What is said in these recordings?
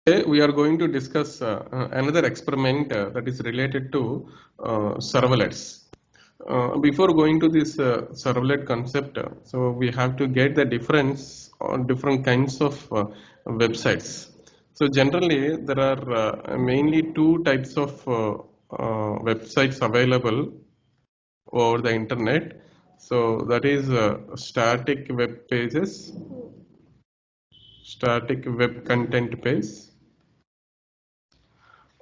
Today we are going to discuss another experiment that is related to servlets. Before going to this servlet concept, so we have to get the difference on different kinds of websites. So generally there are mainly two types of websites available over the internet. So that is static web pages, static web content page,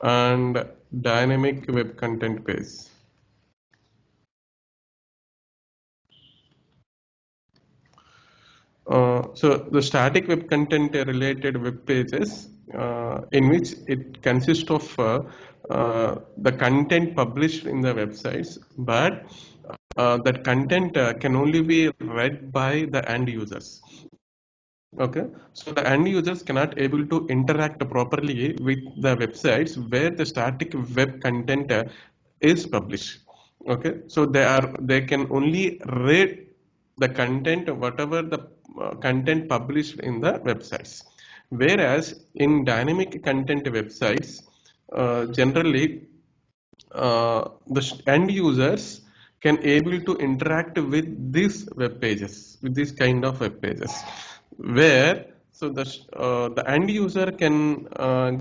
and dynamic web content page. So the static web content related web pages in which it consists of the content published in the websites, but that content can only be read by the end users. Okay, so the end users cannot able to interact properly with the websites where the static web content is published. Okay, so they can only read the content whatever the content published in the websites, whereas in dynamic content websites generally the end users can able to interact with these web pages, with this kind of web pages, where so the end user can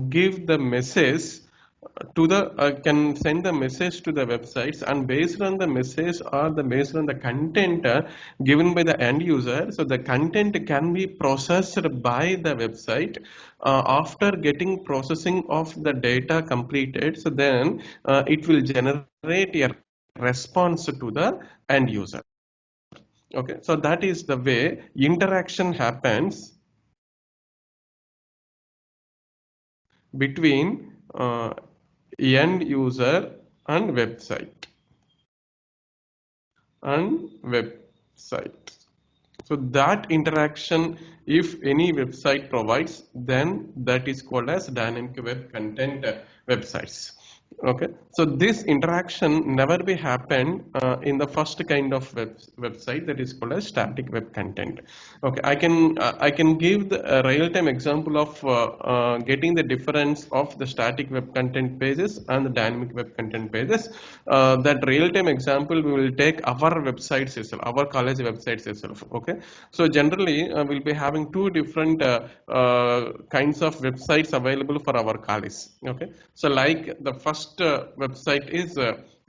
give the message to the can send the message to the websites, and based on the message or the based on the content given by the end user, so the content can be processed by the website. After getting processing of the data completed, so then it will generate a response to the end user. Okay, so that is the way interaction happens between end user and website. So that interaction, if any website provides, then that is called as dynamic web content websites. Okay, so this interaction never be happened in the first kind of website, that is called as static web content. Okay, I can give the real-time example of getting the difference of the static web content pages and the dynamic web content pages. That real-time example we will take our websites itself, our college websites itself. Okay, so generally we'll be having two different kinds of websites available for our college. Okay, so like the first website is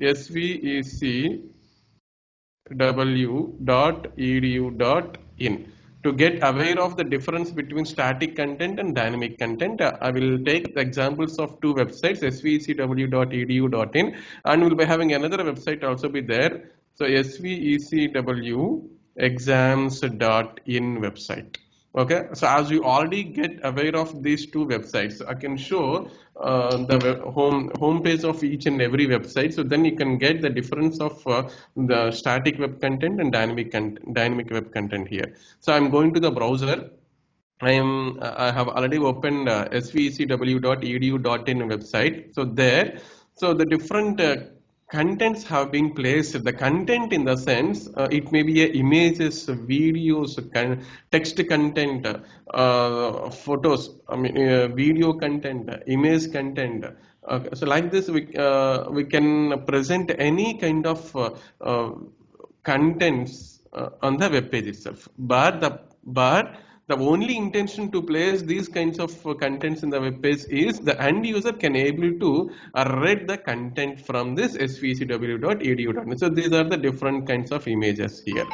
svecw.edu.in. To get aware of the difference between static content and dynamic content, I will take the examples of two websites, svecw.edu.in, and we'll be having another website also be there. So svecw exams.in website. Okay, so as you already get aware of these two websites, I can show the home page of each and every website. So then you can get the difference of the static web content and dynamic web content here. So I'm going to the browser. I have already opened svecw.edu.in website. So there, so the different contents have been placed. The content in the sense it may be images, videos, text content, photos. I mean video content, image content. So like this, we can present any kind of contents on the web page itself. But the only intention to place these kinds of contents in the web page is the end user can able to read the content from this svecw.edu.in. So these are the different kinds of images here.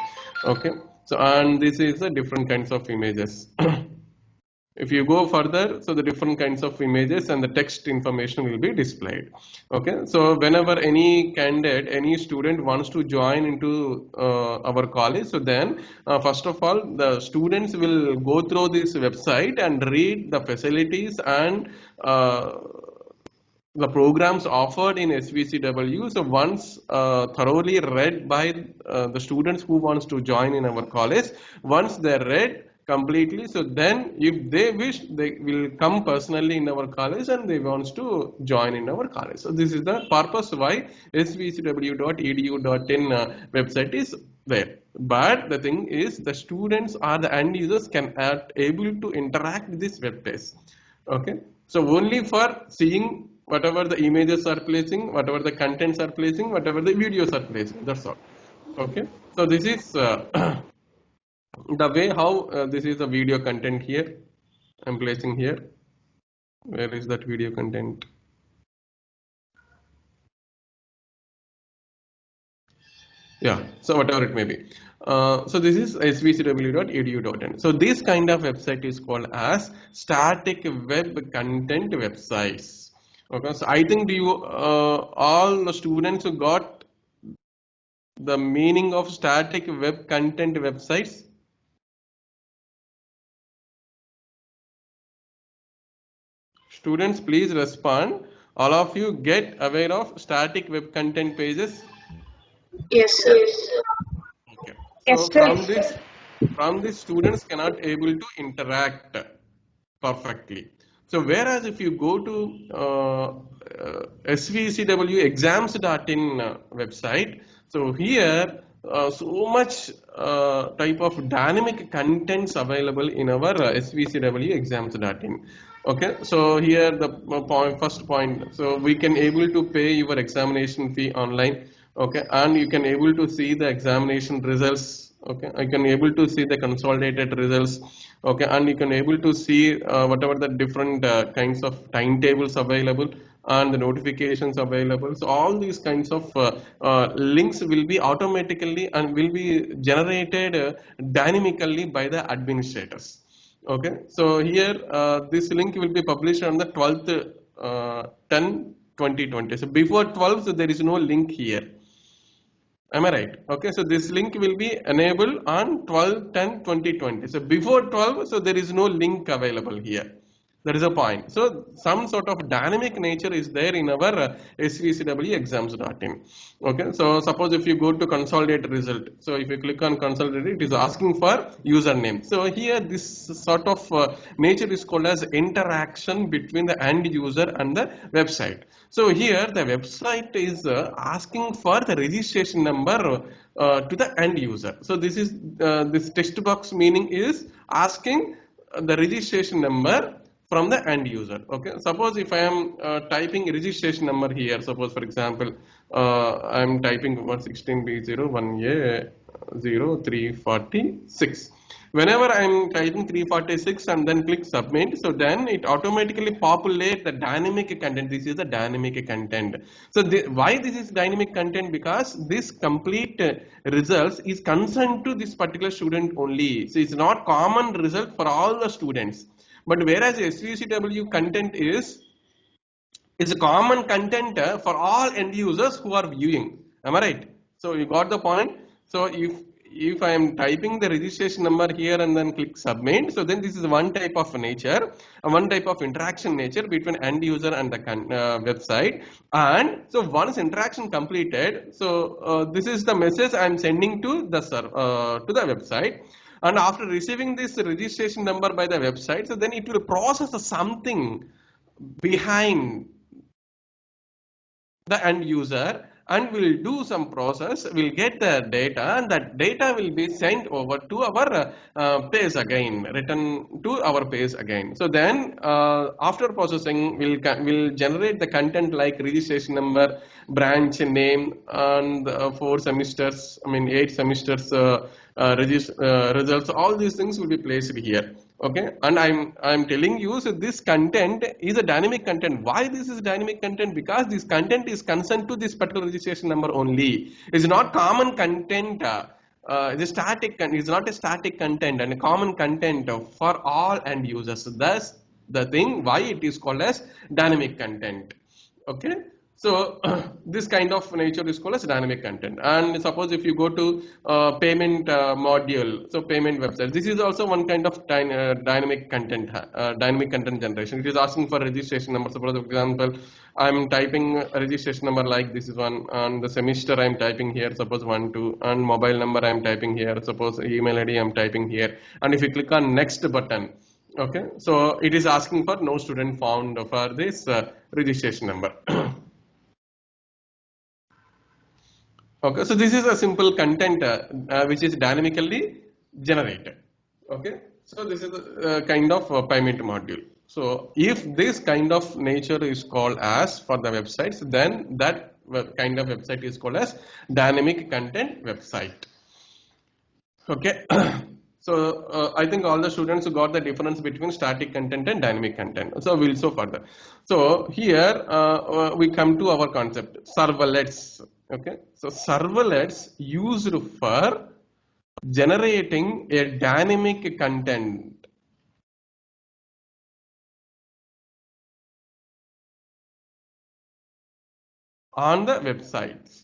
Okay, so and this is the different kinds of images. If you go further, so the different kinds of images and the text information will be displayed. Okay, so whenever any candidate, any student wants to join into our college, so then first of all the students will go through this website and read the facilities and the programs offered in SVCW. So once thoroughly read by the students who wants to join in our college, once they read completely, so then if they wish, they will come personally in our college and they wants to join in our college. So this is the purpose why svcw.edu.in website is there. But the thing is, the students or the end users can able to interact with this web page. Okay, so only for seeing whatever the images are placing, whatever the contents are placing, whatever the videos are placing, that's all. Okay, so this is the way how this is the video content here. I'm placing here. Where is that video content? Yeah, so whatever it may be. So this is svcw.edu.in. So this kind of website is called as static web content websites. Okay, so I think you all the students who got the meaning of static web content websites. Students, please respond. All of you get aware of static web content pages. Yes, sir. Okay. Yes, So sir. from this students cannot able to interact perfectly. So whereas if you go to svcwexams.in website, so here so much type of dynamic contents available in our svcwexams.in. Okay, so here the first point, so we can able to pay your examination fee online. Okay, and you can able to see the examination results. Okay, I can able to see the consolidated results. Okay, and you can able to see whatever the different kinds of timetables available and the notifications available. So all these kinds of links will be automatically and will be generated dynamically by the administrators. Okay, so here this link will be published on the 12th 10 2020. So before 12th, so there is no link here. Am I right? Okay, so this link will be enabled on 12/10/2020. So before 12, so there is no link available here. That is a point. So some sort of dynamic nature is there in our svcwexams.in. Okay, so suppose if you go to consolidate result, so if you click on consolidate, it is asking for username. So here this sort of nature is called as interaction between the end user and the website. So here the website is asking for the registration number to the end user. So this is this text box meaning is asking the registration number from the end user. Okay, suppose if I am typing registration number here, suppose for example I am typing 16B01A0346. Whenever I am typing 346 and then click submit, so then it automatically populate the dynamic content. This is the dynamic content. So why this is dynamic content? Because this complete results is concerned to this particular student only. So it's not common result for all the students. But whereas SVCW content is a common content for all end users who are viewing. Am I right? So you got the point. So if I am typing the registration number here and then click submit, so then this is one type of nature, one type of interaction nature between end user and the website. And so once interaction completed, so this is the message I am sending to the website. And after receiving this registration number by the website, so then it will process something behind the end user and will do some process, will get the data, and that data will be sent over to our page again, return to our page again. So then after processing will generate the content like registration number, branch name, and 4 semesters, I mean 8 semesters results. All these things will be placed here. Okay, and I'm telling you, so this content is a dynamic content. Why this is dynamic content? Because this content is concerned to this particular registration number only. It's not common content. It's static. It's not a static content and a common content for all end users. So that's the thing why it is called as dynamic content. Okay. So this kind of nature is called as dynamic content. And suppose if you go to payment module, so payment website, this is also one kind of dynamic content generation. It is asking for registration number. Suppose for example, I'm typing a registration number like this is one, and the semester I'm typing here, suppose 1, 2, and mobile number I'm typing here, suppose email ID I'm typing here. And if you click on next button, okay, so it is asking for no student found for this registration number. Okay, so this is a simple content which is dynamically generated. Okay, so this is a kind of payment module. So if this kind of nature is called as for the websites, then that kind of website is called as dynamic content website. Okay. So I think all the students got the difference between static content and dynamic content. So we'll show further. So here we come to our concept, servlets. Okay. So servlets used for generating a dynamic content on the websites.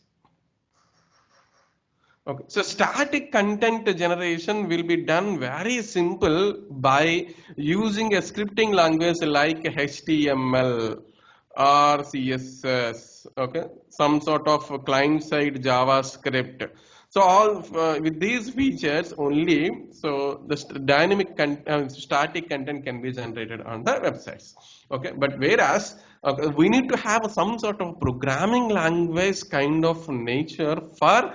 Okay, so static content generation will be done very simple by using a scripting language like HTML or CSS, okay, some sort of client-side JavaScript. So all with these features only, so the static content can be generated on the websites. Okay, but whereas we need to have some sort of programming language kind of nature for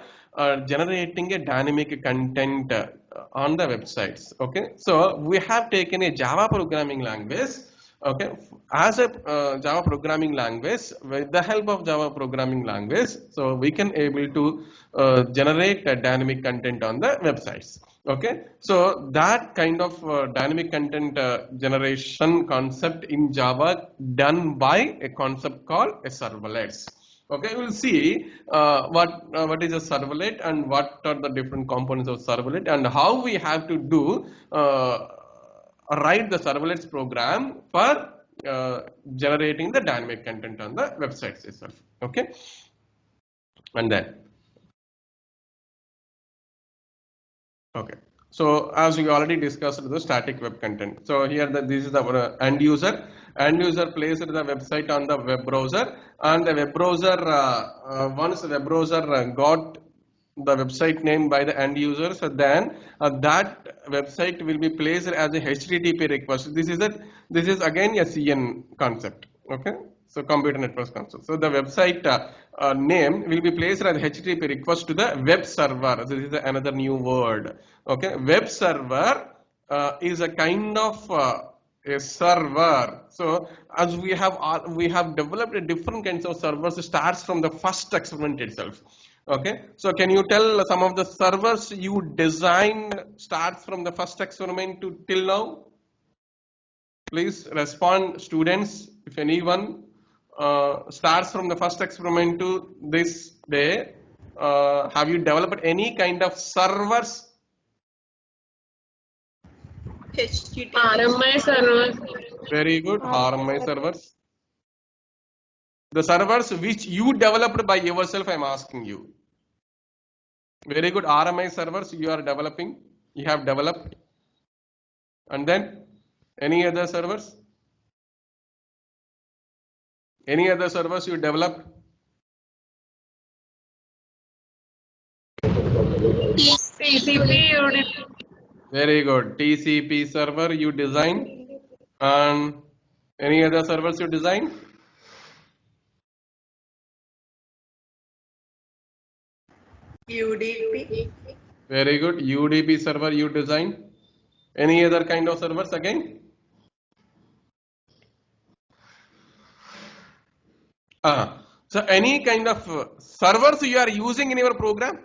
generating a dynamic content on the websites. Okay, so we have taken a Java programming language. Okay, as a Java programming language, with the help of Java programming language, so we can able to generate a dynamic content on the websites. Okay, so that kind of dynamic content generation concept in Java done by a concept called a servlets. Okay, we'll see what is a servlet and what are the different components of servlet and how we have to do write the servlets program for generating the dynamic content on the websites itself. Okay, and then okay. So as we already discussed the static web content. So here this is the end user. End user places the website on the web browser, and the web browser once the web browser got the website name by the end user, so then that website will be placed as a HTTP request. This is again a CN concept. Okay, so computer network concept. So the website name will be placed as HTTP request to the web server. This is another new word. Okay, web server is a kind of a server. So as we have developed different kinds of servers. It starts from the first experiment itself. Okay, so can you tell some of the servers you designed starts from the first experiment to till now? Please respond, students. If anyone starts from the first experiment to this day, have you developed any kind of servers? HTTP. RMI servers. Very good, RMI servers. The servers which you developed by yourself, I am asking you. Very good, RMI servers you are developing, you have developed. And then any other servers? Any other servers you developed? TCP unit. Very good, TCP server you design. And any other servers you design? UDP. Very good, UDP server you design. Any other kind of servers again? So any kind of servers you are using in your program?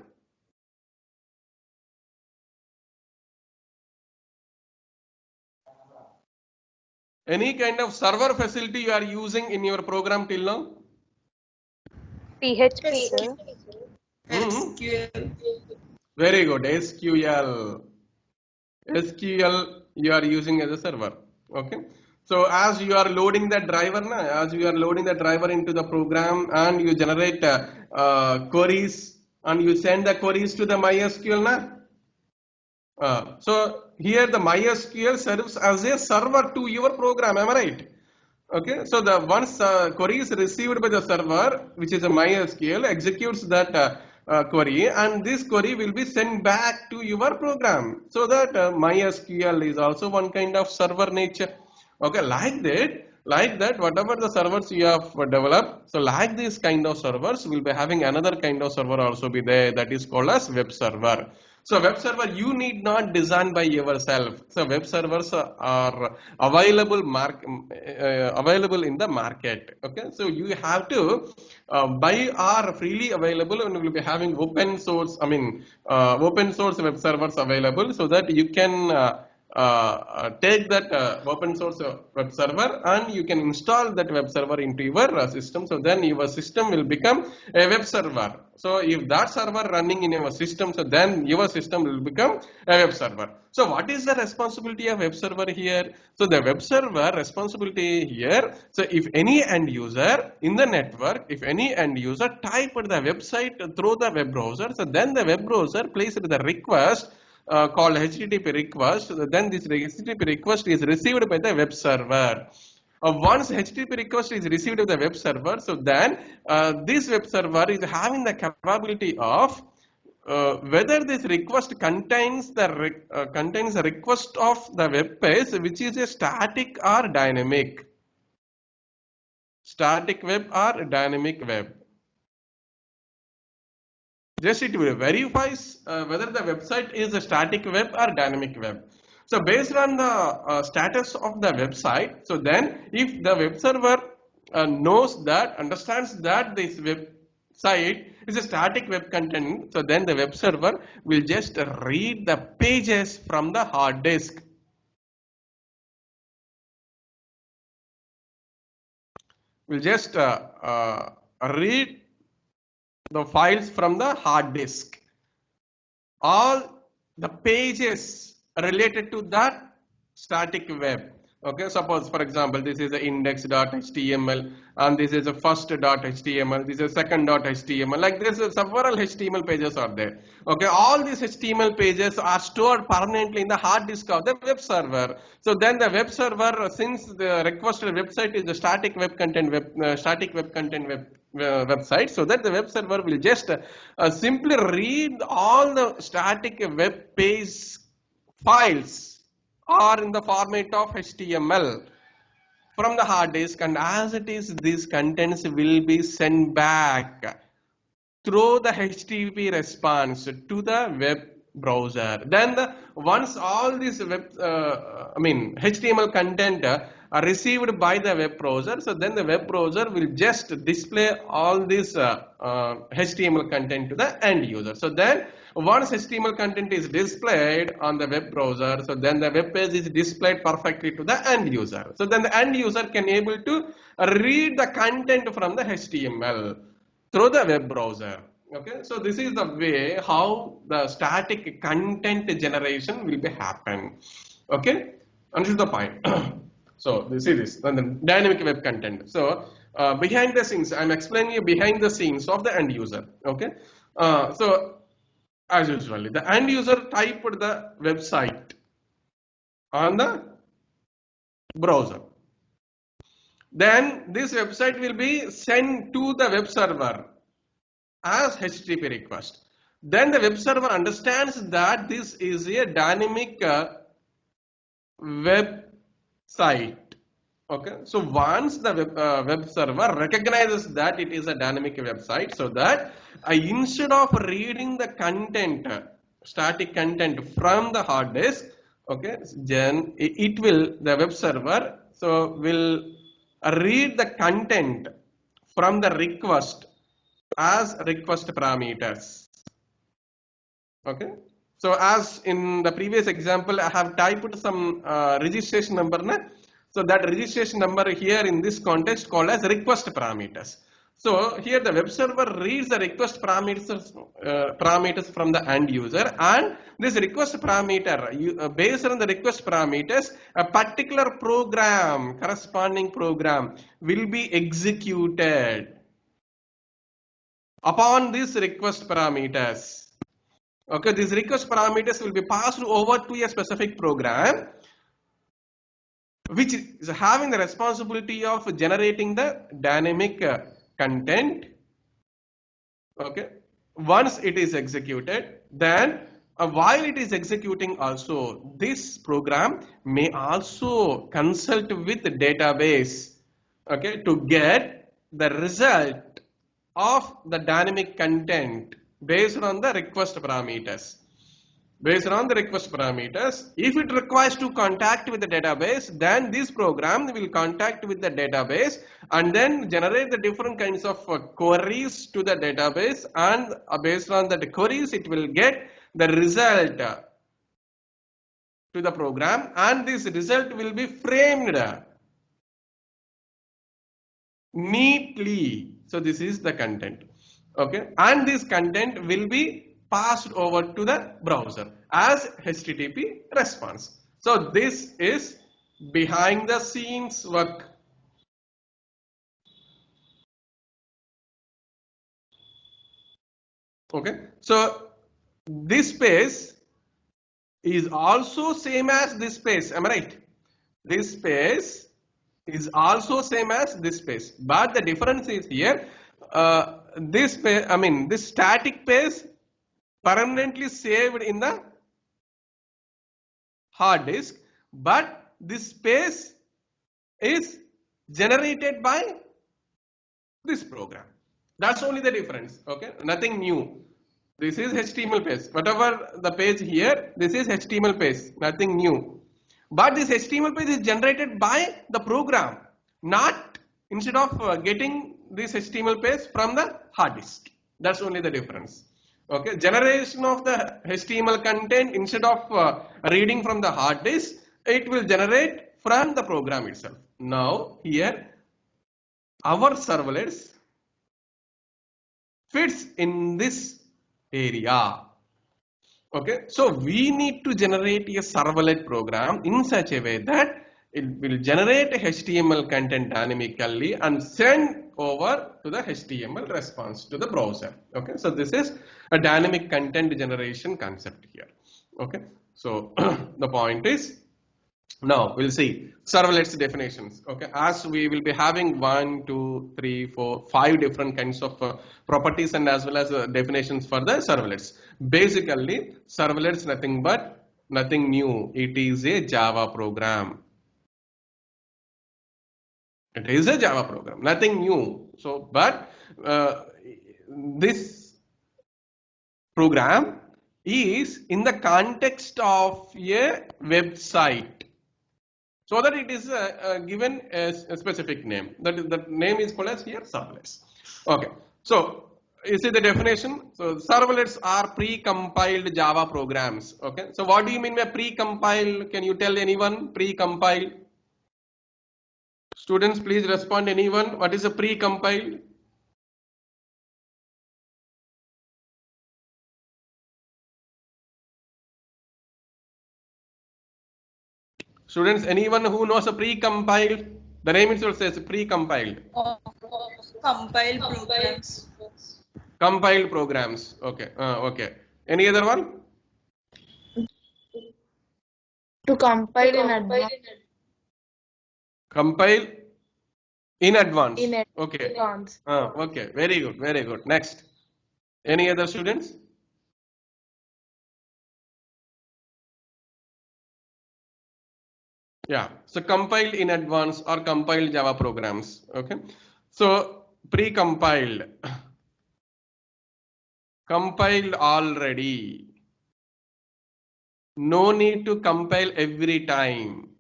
Any kind of server facility you are using in your program till now? PHP, sir. SQL. Very good, SQL. SQL you are using as a server. Okay. So as you are loading the driver, as you are loading the driver into the program and you generate queries and you send the queries to the MySQL. So here the MySQL serves as a server to your program. Am I right? Okay. So the once query is received by the server, which is a MySQL, executes that query, and this query will be sent back to your program. So that MySQL is also one kind of server nature. Okay, like that, whatever the servers you have developed, so like this kind of servers will be having another kind of server also be there, that is called as web server. So web server you need not design by yourself. So web servers are available in the market. Okay, so you have to buy are freely available, and we will be having open source. Open source web servers available, so that you can take that open source web server and you can install that web server into your system. So then your system will become a web server. So if that server running in your system, so then your system will become a web server. So what is the responsibility of web server here? So the web server responsibility here, so if any end user in the network, if any end user type the website through the web browser, so then the web browser places the request called HTTP request. Then this HTTP request is received by the web server. Once HTTP request is received by the web server, so then this web server is having the capability of whether this request contains the request of the web page, which is a static or dynamic, static web or dynamic web. Just it verifies whether the website is a static web or dynamic web. So based on the status of the website, so then if the web server knows that, understands that this website is a static web content, so then the web server will just read the pages from the hard disk. Will just read the files from the hard disk. All the pages related to that static web. Okay, suppose for example this is a index.html and this is a first.html, this is second.html, like this several HTML pages are there. Okay, all these HTML pages are stored permanently in the hard disk of the web server. So then the web server, since the requested website is the static web content website, so that the web server will just simply read all the static web page files are in the format of HTML from the hard disk, and as it is, these contents will be sent back through the HTTP response to the web browser. Then once all these HTML content are received by the web browser, so then the web browser will just display all this HTML content to the end user. So then once HTML content is displayed on the web browser, so then the web page is displayed perfectly to the end user. So then the end user can able to read the content from the HTML through the web browser. Okay, so this is the way how the static content generation will be happen. Okay, understood the point. So this is and the dynamic web content. So behind the scenes, I'm explaining you behind the scenes of the end user. Okay, so as usually the end user typed the website on the browser. Then this website will be sent to the web server as HTTP request. Then the web server understands that this is a dynamic website. Okay, so once the web server recognizes that it is a dynamic website, so that instead of reading the content, static content from the hard disk, okay, then the web server will read the content from the request as request parameters. Okay, so as in the previous example, I have typed some registration number. So that registration number here in this context called as request parameters. So here the web server reads the request parameters from the end user, and this request parameter, based on the request parameters, a particular program, corresponding program will be executed upon these request parameters. Okay, these request parameters will be passed over to a specific program which is having the responsibility of generating the dynamic content. Okay, once it is executed, then while it is executing also, this program may also consult with the database, okay, to get the result of the dynamic content based on the request parameters. Based on the request parameters, if it requires to contact with the database, then this program will contact with the database and then generate the different kinds of queries to the database, and based on the queries it will get the result to the program, and this result will be framed neatly. So this is the content, okay, and this content will be passed over to the browser as HTTP response. So this is behind the scenes work. Okay, so this space is also same as this space, am I right? This space is also same as this space, but the difference is here, this space, I mean this static space permanently saved in the hard disk, but this space is generated by this program. That's only the difference, okay, nothing new. This is HTML page, whatever the page here, this is HTML page, nothing new. But this HTML page is generated by the program, not instead of getting this HTML page from the hard disk. That's only the difference. Okay, generation of the HTML content, instead of reading from the hard disk, it will generate from the program itself. Now here our servlets fits in this area. Okay, so we need to generate a servlet program in such a way that it will generate a HTML content dynamically and send over to the HTML response to the browser. Okay, so this is a dynamic content generation concept here. Okay, so the point is, now we'll see servlets definitions. Okay, as we will be having 1, 2, 3, 4, 5 different kinds of properties and as well as definitions for the servlets. Basically, servlets nothing new. It is a Java program. It is a Java program, nothing new. So, but this program is in the context of a website, so that it is given as a specific name. That name is called as here servlets. Okay, so you see the definition. So servlets are pre-compiled Java programs. Okay, so what do you mean by pre-compiled? Can you tell anyone pre-compiled? Students, please respond. Anyone? What is a pre-compiled? Students, anyone who knows a pre-compiled? The name itself says pre-compiled. Compiled programs. Compiled programs. Okay. Okay. Any other one? To compile in advance. Compile in advance. In Okay. advance. Okay. Very good. Very good. Next. Any other students? Yeah. So compiled in advance or compiled Java programs. Okay. So pre-compiled. Compiled already. No need to compile every time.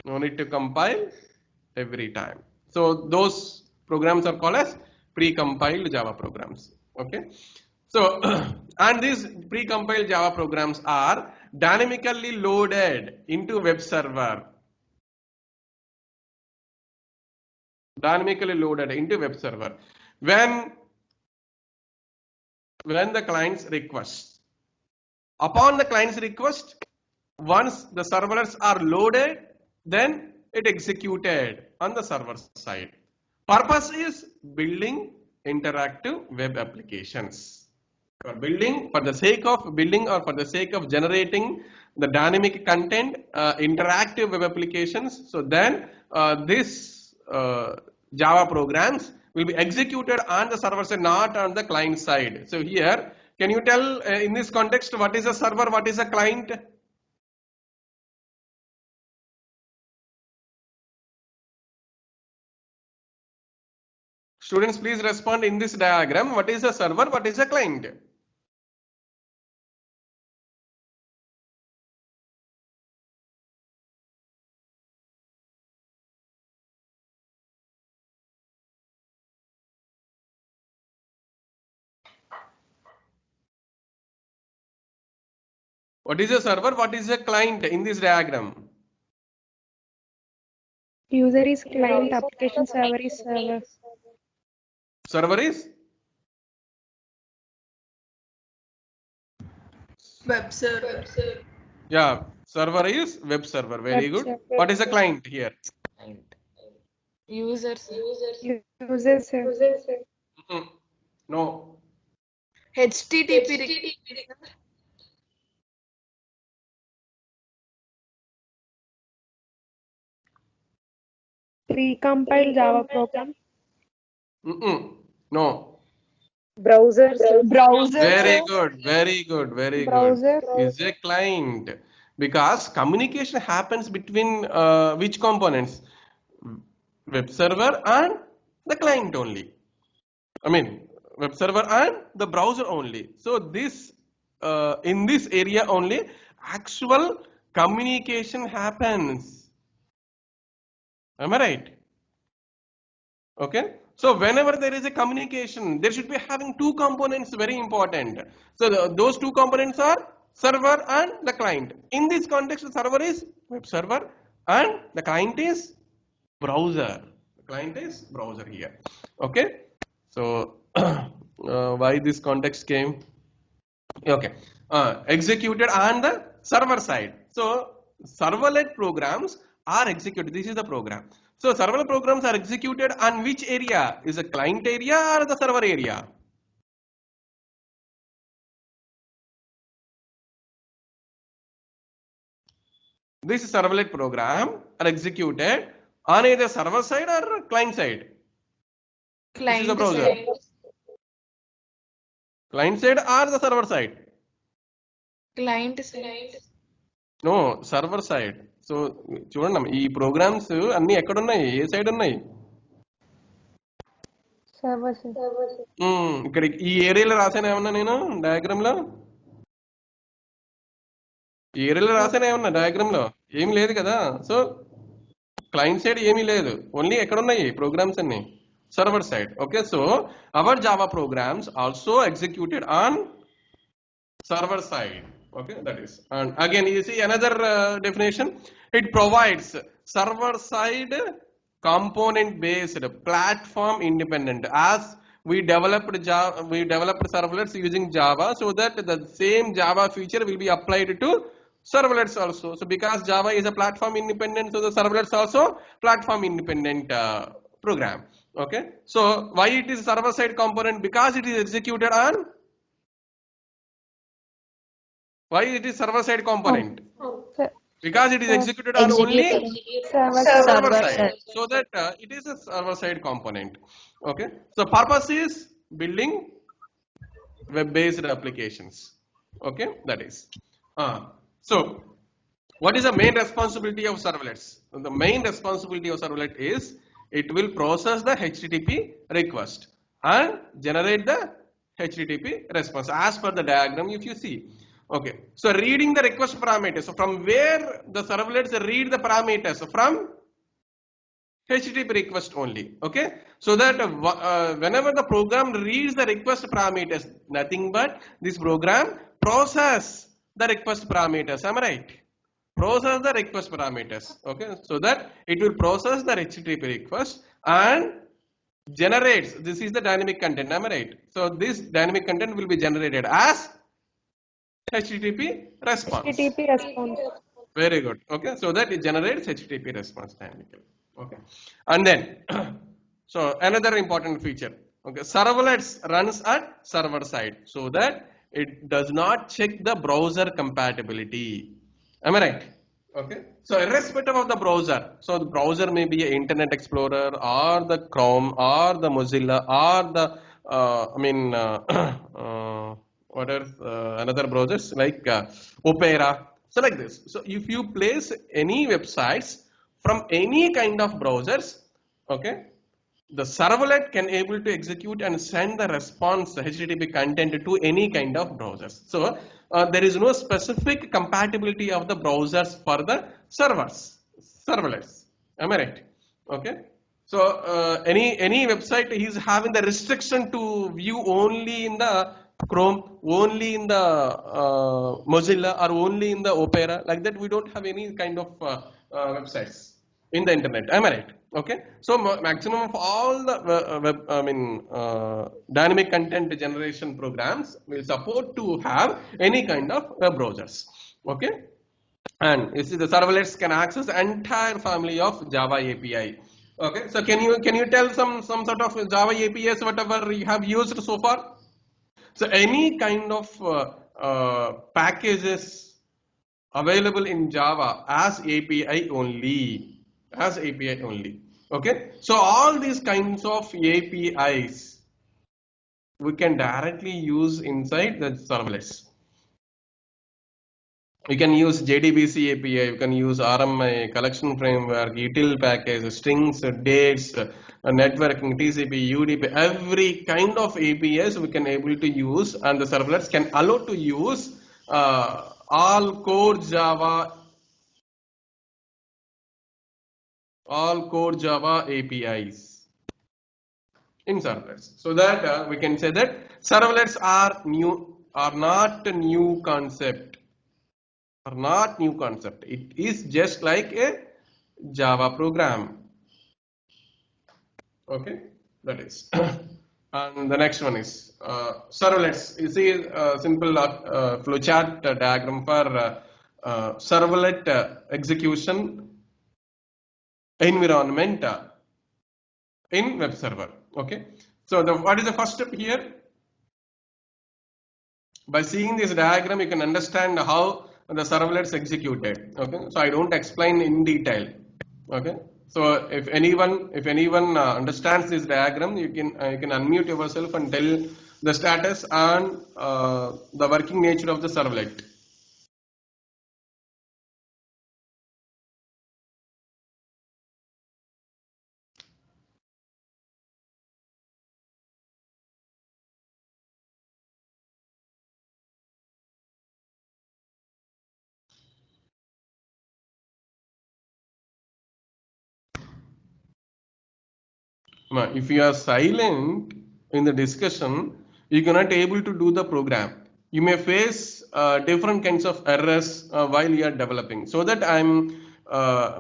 No need to compile every time. So those programs are called as pre-compiled Java programs. Okay. So and these pre-compiled Java programs are dynamically loaded into web server. Dynamically loaded into web server when the client's request. Upon the client's request, once the servers are loaded, then it executed on the server side. Purpose is building interactive web applications. For building, for the sake of building or for the sake of generating the dynamic content, interactive web applications. So then this Java programs will be executed on the server side, not on the client side. So here, can you tell in this context what is a server, what is a client? Students, please respond in this diagram. What is a server? What is a client? What is a server? What is a client in this diagram? User is client, application server is server. Server is Web server. yeah. Server is web server. Very Web good. server. What is a client here? Users. User server. No. HTTP. Precompiled Java program. No. Browser. Very good. Very good. Very Browser. good. Is a client because communication happens between which components? Web server and the client only. I mean, web server and the browser only. So this in this area only actual communication happens. Am I right? Okay. So whenever there is a communication, there should be having two components, very important. So those two components are server and the client. In this context, the server is web server and the client is browser. The client is browser here. Okay. So why this context came? Okay. Executed on the server side. So serverlet programs are executed. This is the program. So serverlet programs are executed on which area? Is it client area or the server area? This serverlet program are executed on either server side or client side. This is the browser. Side. Client side or the server side? Client side. No server side. So చూడండి ఈ programmes అన్ని ఎక్కడ ఉన్నాయి, ఏ side ఉన్నాయి? Server. ఇక్కడ ఈ ఏరియాలో రాసాను ఏమన్నా నేను డయాగ్రామ్ లో? ఈ ఏరియాలో రాసాను ఏమన్నా డయాగ్రామ్ లో? ఏమి లేదు కదా. సో క్లయింట్ సైడ్ ఏమీ లేదు, ఓన్లీ ఎక్కడ ఉన్నాయి ప్రోగ్రామ్స్ అన్ని? Server side. Okay. So our Java programmes also executed on server side. Okay, that is. And again you see another definition. It provides server side component based platform independent. As we developed servlets using Java, so that the same Java feature will be applied to servlets also. So because Java is a platform independent, so the servlets also platform independent program. Okay. So why it is server side component? Because it is executed on, why it is server side component? Because it is executed on only server side. So that it is a server side component. Okay. So purpose is building web based applications. Okay, that is. So what is the main responsibility of servlets? The main responsibility of servlet is it will process the HTTP request and generate the HTTP response as per the diagram if you see. Okay. So reading the request parameters. So from where the servlets read the parameters? So from HTTP request only. Okay. So that whenever the program reads the request parameters, nothing but this program process the request parameters. Am I right? Process the request parameters. Okay. So that it will process the HTTP request and generates. This is the dynamic content. Am I right? So this dynamic content will be generated as HTTP response. HTTP response. Very good. Okay. So that it generates HTTP response dynamically. Okay. And then, so another important feature. Okay. Servlets runs at server side so that it does not check the browser compatibility. Am I right? Okay. So irrespective of the browser. So the browser may be an Internet Explorer or the Chrome or the Mozilla or the what are another browsers like Opera. So like this. So if you place any websites from any kind of browsers, okay, the servlet can able to execute and send the response HTTP content to any kind of browsers. So there is no specific compatibility of the browsers for the servlets. Am I right? Okay. So any website is having the restriction to view only in the Chrome, only in the Mozilla, or only in the Opera. Like that, we don't have any kind of websites in the internet. Am I right? Okay. So maximum of all the dynamic content generation programs will support to have any kind of web browsers. Okay. And you see, the servlets can access the entire family of Java API. Okay. So can you tell some sort of Java APIs whatever you have used so far? So any kind of packages available in Java as API only, okay. So all these kinds of APIs we can directly use inside the servlets. You can use JDBC API, you can use RMI, collection framework, util package, strings, dates, networking, TCP, UDP, every kind of APIs we can able to use, and the servlets can allow to use all core Java APIs in servlets. So that we can say that servlets are not a new concept. It is just like a Java program. Okay, that is. And the next one is servlets. You see a simple flowchart diagram for servlet execution environment in web server. Okay, so what is the first step here? By seeing this diagram, you can understand how the servlets executed. Okay, so I don't explain in detail. Okay, so if anyone understands this diagram, you can unmute yourself and tell the status and the working nature of the servlet. If you are silent in the discussion, you cannot able to do the program. You may face different kinds of errors while you are developing. So that I am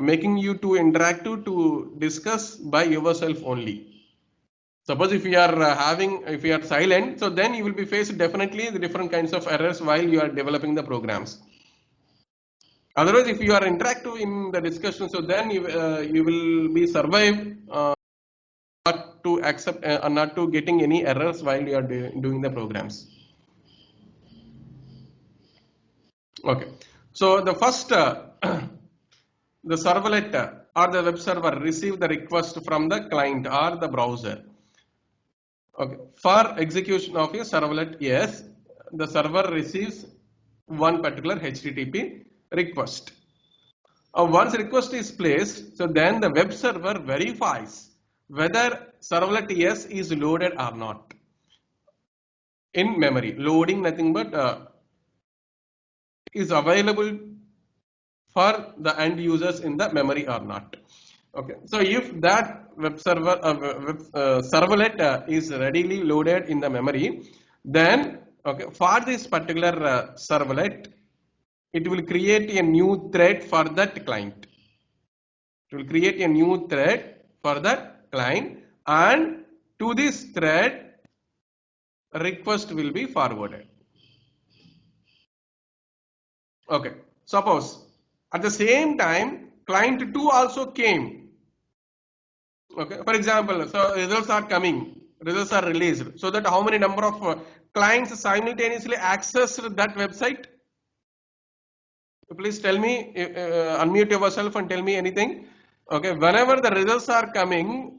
making you to interactive to discuss by yourself only. Suppose if you are silent, so then you will be faced definitely the different kinds of errors while you are developing the programs. Otherwise, if you are interactive in the discussion, so then you will be survive. Not to accept not to getting any errors while you are doing the programs. Okay, so the first the servlet or the web server receive the request from the client or the browser. Okay, for execution of a servlet, yes, the server receives one particular HTTP request. Once request is placed, so then the web server verifies whether servlet S is loaded or not in memory. Loading nothing but is available for the end users in the memory or not. Okay, so if that web server servlet is readily loaded in the memory, then okay, for this particular servlet, it will create a new thread for that client. It will create a new thread for that client, and to this thread request will be forwarded. Okay, suppose at the same time client 2 also came. Okay, for example, so results are coming, results are released, so that how many number of clients simultaneously accessed that website? Please tell me, unmute yourself and tell me anything. Okay, whenever the results are coming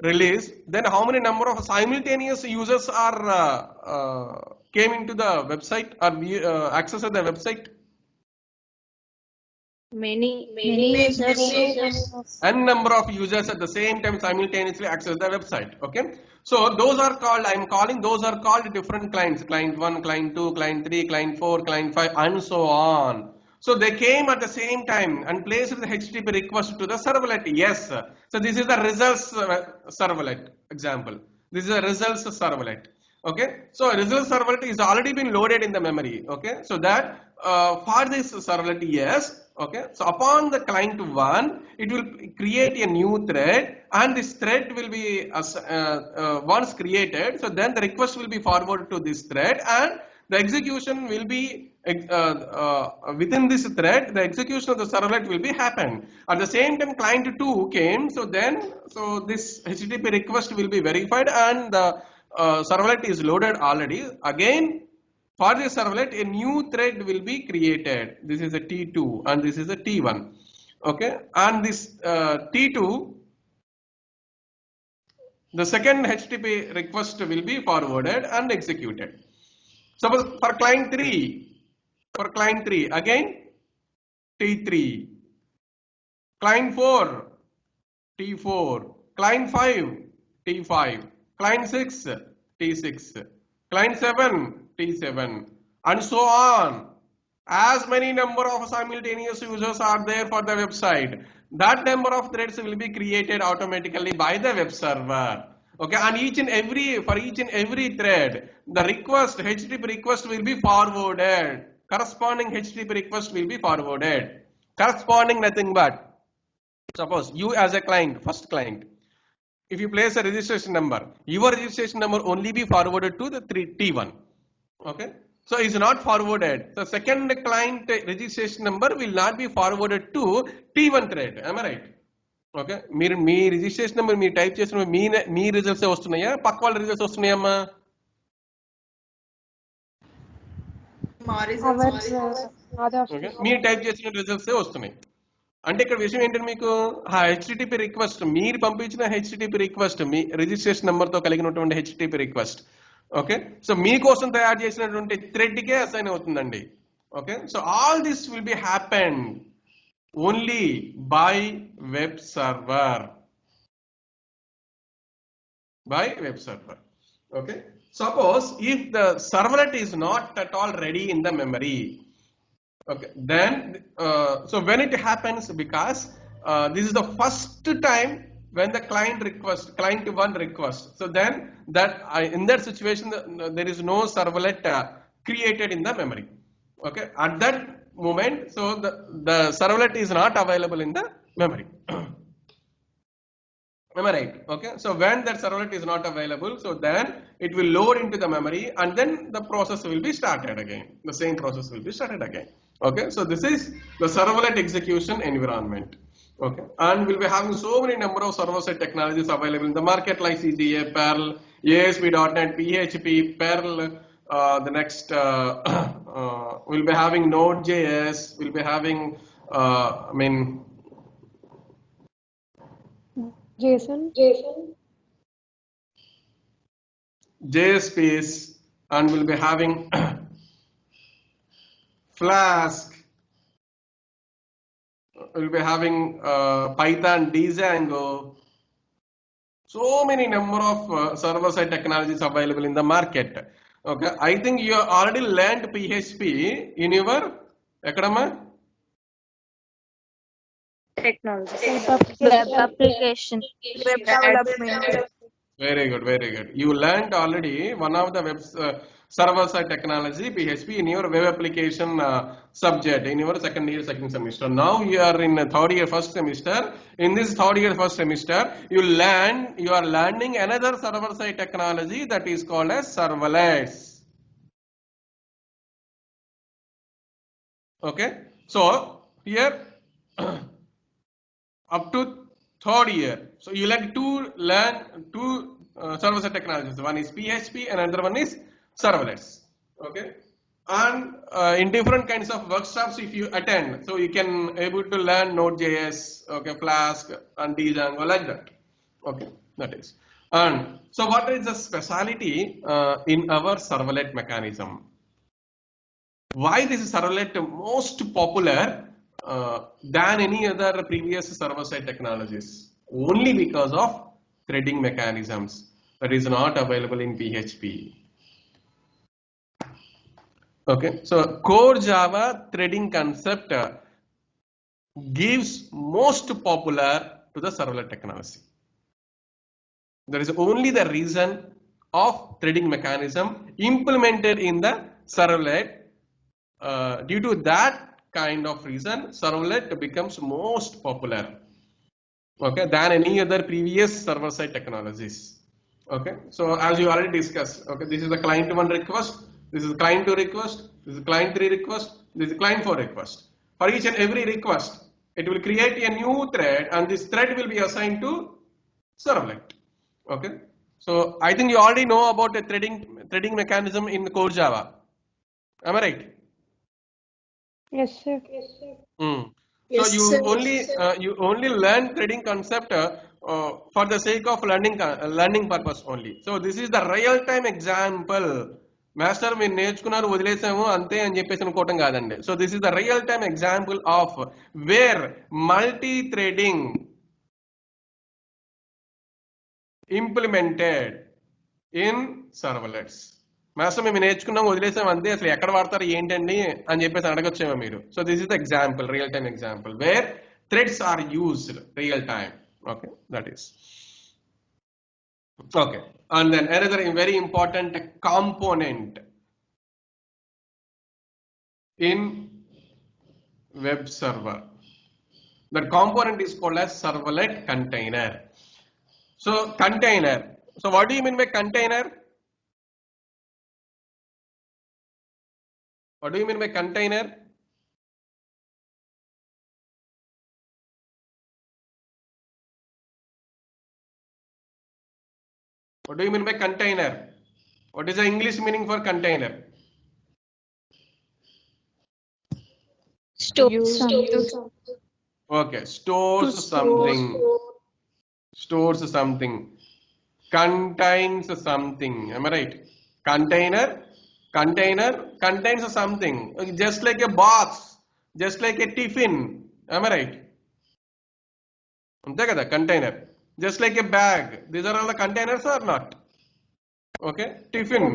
released, then how many number of simultaneous users are came into the website or accessed the website? Many users. N number of users at the same time simultaneously access the website. Okay, so those are called, I'm calling, those are called different clients: client 1, client 2, client 3, client 4, client 5, and so on. So they came at the same time and placed the HTTP request to the servlet. Yes, so this is the results servlet example. This is a results servlet. Okay, so results servlet is already been loaded in the memory. Okay, so that for this servlet, yes. Okay, so upon the client 1, it will create a new thread, and this thread will be once created, so then the request will be forwarded to this thread, and the execution will be within this thread. The execution of the servlet will be happen. At the same time, client 2 came, so then this HTTP request will be verified, and the servlet is loaded already. Again, for this servlet, a new thread will be created. This is a T2 and this is a T1. Okay, and this T2, the second HTTP request will be forwarded and executed. Suppose for client 3, again T3, client 4, T4, client 5, T5, client 6, T6, client 7, T7, and so on. As many number of simultaneous users are there for the website, that number of threads will be created automatically by the web server. Okay, and for each and every thread, the request, HTTP request will be forwarded. Corresponding HTTP request will be forwarded. Corresponding nothing but, suppose you as a client, first client, if you place a registration number, your registration number only be forwarded to the T1. Okay, so it's not forwarded. The second client registration number will not be forwarded to T1 thread. Am I right? Okay, మీరు మీ registration number మీరు type చేసిన మీ results వస్తున్నాయా, పక్క వాళ్ళ results వస్తున్నాయమ్మా? మీరు type చేసిన results వస్తున్నాయి. అంటే ఇక్కడ విషయం ఏంటంటే, మీకు హెచ్టిటిపి రిక్వెస్ట్, మీరు పంపించిన హెచ్టిటిపి రిక్వెస్ట్, మీ రిజిస్ట్రేషన్ నెంబర్ తో కలిగినటువంటి హెచ్టిటిపి రిక్వెస్ట్, ఓకే, సో మీకోసం తయారు చేసినటువంటి థ్రెడ్ కే అసైన్ అవుతుందండి. Okay, so all this will be happen only by web server. Okay, suppose if the servlet is not at all ready in the memory, okay, then so when it happens, because this is the first time when the client 1 request, so then that in that situation there is no servlet created in the memory. Okay, at that moment, so the servlet is not available in the memory. Am I right? Okay, so when that servlet is not available, so then it will load into the memory, and then the process will be started again. The same process will be started again. Okay, so this is the servlet execution environment. Okay, and we'll be having so many number of server-side technologies available in the market, like CGA, Perl, ASP.NET, PHP, Perl. The next we'll be having Node.js. We'll be having JSpace, and we'll be having Flask. We'll be having Python, Django. So many number of server-side technologies available in the market. Okay, I think you already learned PHP in your ekadamma Technology. Web application. Web development. Very good, very good. You learned already one of the web server-side technology, PHP, in your web application subject in your second semester. Now you are in third year first semester. In this third year first semester, you are learning another server-side technology that is called as serverless. Okay, so here up to third year, so you learn two server-side technologies. One is PHP and another one is serverless. Okay, and in different kinds of workshops if you attend, so you can able to learn Node.js, okay, Flask and Django, like that. Okay, that is. And so what is the speciality in our servlet mechanism? Why this is servlet most popular than any other previous server-side technologies, only because of threading mechanisms that is not available in PHP. Okay, so core Java threading concept gives most popular to the servlet technology. There is only the reason of threading mechanism implemented in the servlet. Due to that kind of reason, servlet becomes most popular, okay, than any other previous server-side technologies. Okay, so as you already discussed, okay, this is the client 1 request, this is client 2 request, this is client 3 request, this is client 4 request. For each and every request, it will create a new thread, and this thread will be assigned to servlet. Okay, so I think you already know about the threading mechanism in core Java. Am I right? Yes, sir. So Yes, you sir. only learn threading concept for the sake of learning purpose only. So this is the real time example. Master మీరు నేర్చుకున్నారు వదిలేసాము అంతే అని చెప్పేసి అనుకోవటం కాదండి. So this is the real time example of where multi threading implemented in servlets. Master మేము నేర్చుకున్నాం వదిలేసాం అంతే, అసలు ఎక్కడ వాడతారు ఏంటండి అని చెప్పేసి అడగొచ్చేమో మీరు. So this is the example, real time example where threads are used real time. Okay, that is okay. And then another very important component in web server, that component is called as servlet container. So container, so what do you mean by container? What do you mean by container? What do you mean by container? What is the English meaning for container? Store something. Okay, stores something. Stores something. Contains something. Am I right? Container contains something. Just like a box, just like a tiffin. Am I right? Ante kada container. Just like a bag. These are all the containers or not? Okay, tiffin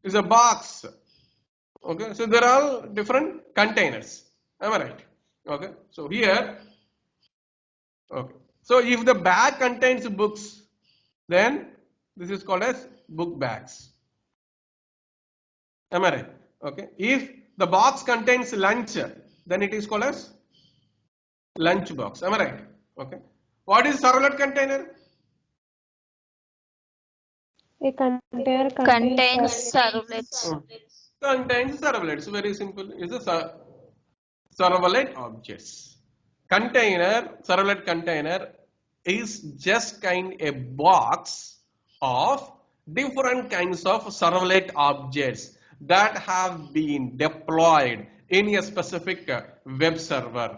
is a box. Okay, so they're all different containers. Am I right? Okay, so here, okay, so if the bag contains books, then this is called as book bags. Am I right? Okay, if the box contains lunch, then it is called as lunch box. Am I right? Okay, what is servlet container? A container Contains servlets. Contains servlets. Very simple. It's a servlet objects. Container, servlet container is just kind a box of different kinds of servlet objects that have been deployed in a specific web server.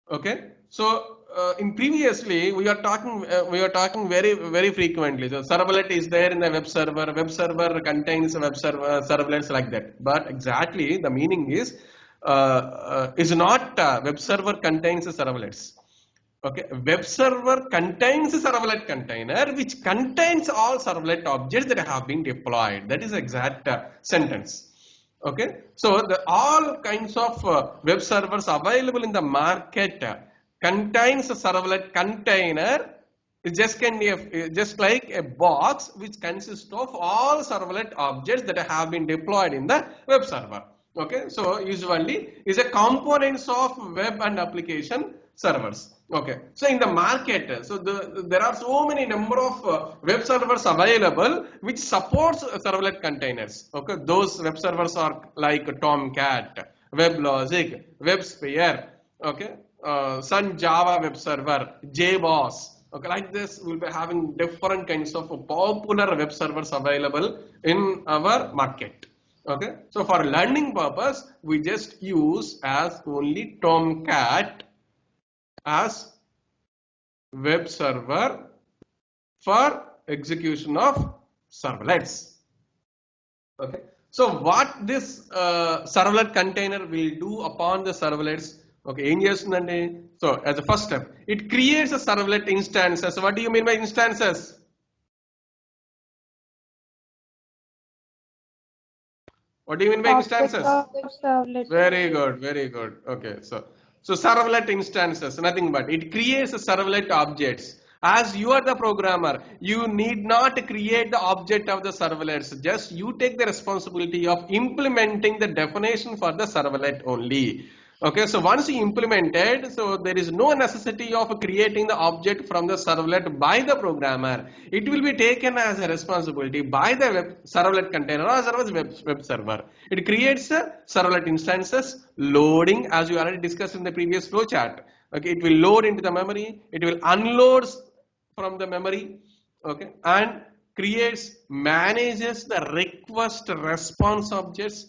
Okay, so in previously we are talking very frequently. So servlet is there in the web server contains web server servlets like that. But exactly the meaning is not web server contains servlets. Okay, web server contains a servlet container which contains all servlet objects that have been deployed. That is exact sentence. Okay, so all kinds of web servers available in the market contains a servlet container. It's just like a box which consists of all servlet objects that have been deployed in the web server. Okay, so usually is a components of web and application servers. Okay, so in the market, so there are so many number of web servers available which supports servlet containers. Okay, those web servers are like Tomcat, WebLogic, WebSphere, okay, Sun Java web server, JBoss. Okay, like this we'll be having different kinds of popular web servers available in our market. Okay, so for learning purpose we just use as only Tomcat as web server for execution of servlets. Okay, So what this servlet container will do upon the servlets? Okay, ఏం చేస్తుందండి? So as a first step, it creates a servlet instances. What do you mean by instances? What do you mean by instances? Object of servlet. Very good, very good. Okay, so servlet instances, nothing but it creates a servlet objects. As you are the programmer, you need not create the object of the servlets. Just you take the responsibility of implementing the definition for the servlet only. Okay, so once you implemented, so there is no necessity of creating the object from the servlet by the programmer. It will be taken as a responsibility by the servlet container or as well as web server. It creates a servlet instances, loading, as you already discussed in the previous flow chart. Okay, it will load into the memory, it will unload from the memory, okay, and creates, manages the request response objects,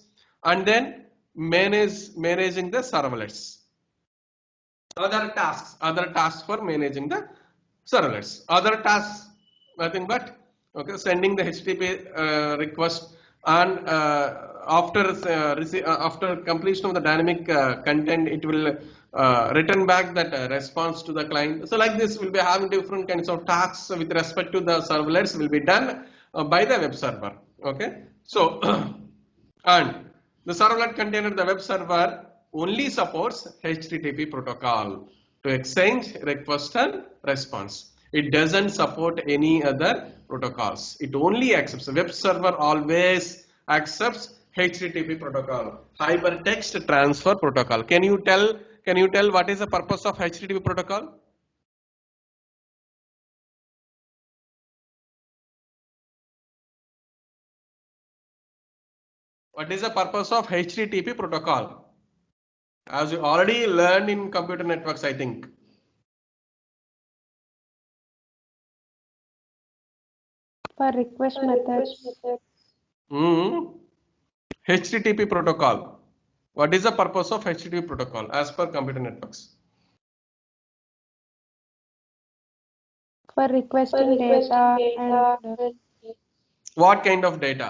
and then managing the servlets. Other tasks for managing the servlets. Other tasks, nothing but, okay, sending the HTTP request, and after completion of the dynamic content, it will return back that response to the client. So like this, we'll be having different kinds of tasks with respect to the servlets will be done by the web server. Okay, so and the servlet container, the web server only supports HTTP protocol to exchange request and response. It doesn't support any other protocols. It only accepts, the web server always accepts HTTP protocol, hypertext transfer protocol. Can you tell what is the purpose of HTTP protocol? What is the purpose of HTTP protocol? As you already learned in computer networks, I think. For request methods. HTTP protocol. What is the purpose of HTTP protocol as per computer networks? For requesting data and What kind of data?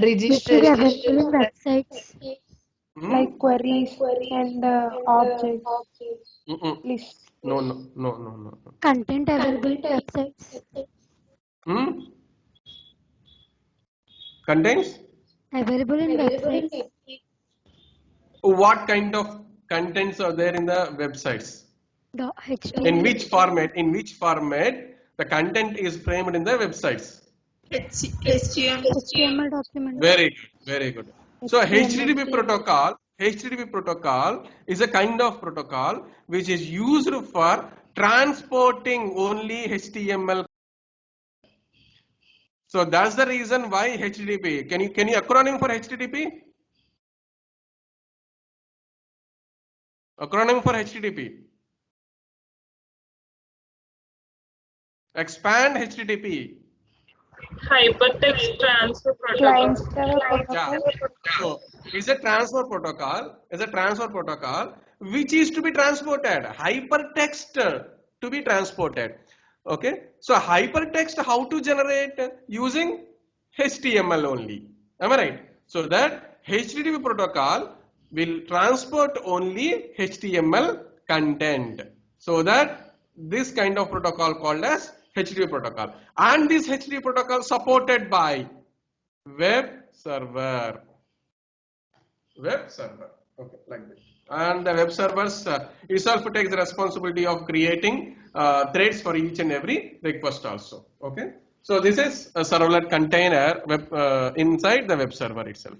Registration. websites like queries and objects lists. No. Content available in websites. Contains? Available in websites. What kind of contents are there in the websites? The HTML. In which format? The content is framed in the websites? HTML document. Very good. So HTTP protocol is a kind of protocol which is used for transporting only HTML. So that's the reason why HTTP. Can you acronym for HTTP? Acronym for HTTP. Expand HTTP. Hypertext transfer Client protocol. server protocol. So is a transfer protocol which is to be transported, hypertext to be transported. Okay, so hypertext how to generate? Using HTML only. Am I right? So that HTTP protocol will transport only HTML content. So that this kind of protocol called as HTTP protocol, and this HTTP protocol supported by web server. Okay, like this. And the web servers itself takes the responsibility of creating threads for each and every request also. Okay, so this is a servlet container inside the web server itself.